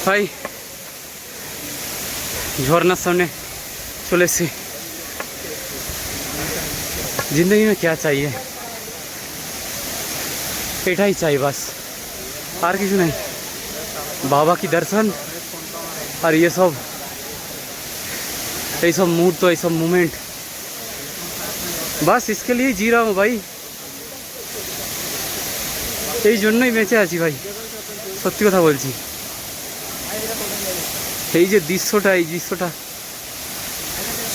भाई झरनार सामने चले एसेছি। जिंदगी में क्या चाहिए, एटाई चाहिए बस, और किछु नहीं। बाबा की दर्शन और ये सब मुहूर्त, ये सब मोमेंट, बस इसके लिए जी रहा हूँ भाई। এই জন্যই বেঁচে আছি ভাই, সত্যি কথা বলছি। এই যে দৃশ্যটা, এই দৃশ্যটা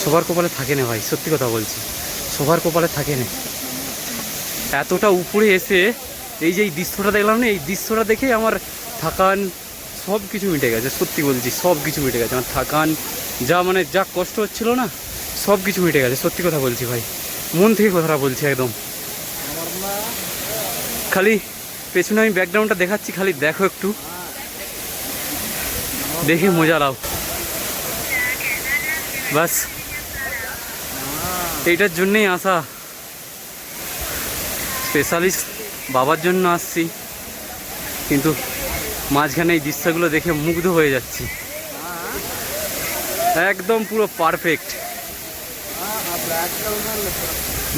সবার কপালে থাকে না ভাই, সত্যি কথা বলছি, সবার কপালে থাকে না। এতটা উপরে এসে এই যে এই দৃশ্যটা দেখলাম না, এই দৃশ্যটা দেখে আমার থাকান সব কিছু মিটে গেছে, সত্যি বলছি সব কিছু মিটে গেছে। আমার থাকান যা মানে যা কষ্ট হচ্ছিল না, সব কিছু মিটে গেছে, সত্যি কথা বলছি ভাই, মন থেকে কথাটা বলছি একদম। খালি পেছনে আমি ব্যাকগ্রাউন্ডটা দেখাচ্ছি, খালি দেখো একটু, দেখে মজা লাও বাস। এইটার জন্যেই আসা, স্পেশালিস্ট বাবার জন্য আসছি, কিন্তু মাঝখানে এই দৃশ্যগুলো দেখে মুগ্ধ হয়ে যাচ্ছি, একদম পুরো পারফেক্ট।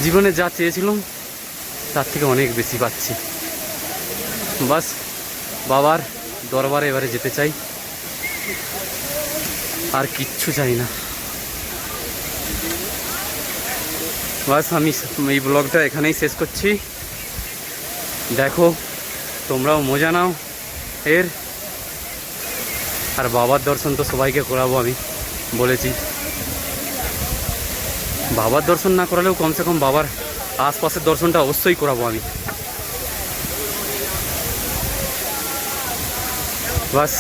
জীবনে যা চেয়েছিলাম তার থেকে অনেক বেশি পাচ্ছি। বাস বাবার দরবারে এবারে যেতে চাই, আর কিচ্ছু চাই না। বাস আমি এই ব্লগটা এখানেই শেষ করছি। দেখো তোমরাও মজা নাও এর, আর বাবার দর্শন তো সবাইকে করাবো, আমি বলেছি। বাবার দর্শন না করালেও কমসে কম বাবার আশপাশের দর্শনটা অবশ্যই করাবো আমি। বাস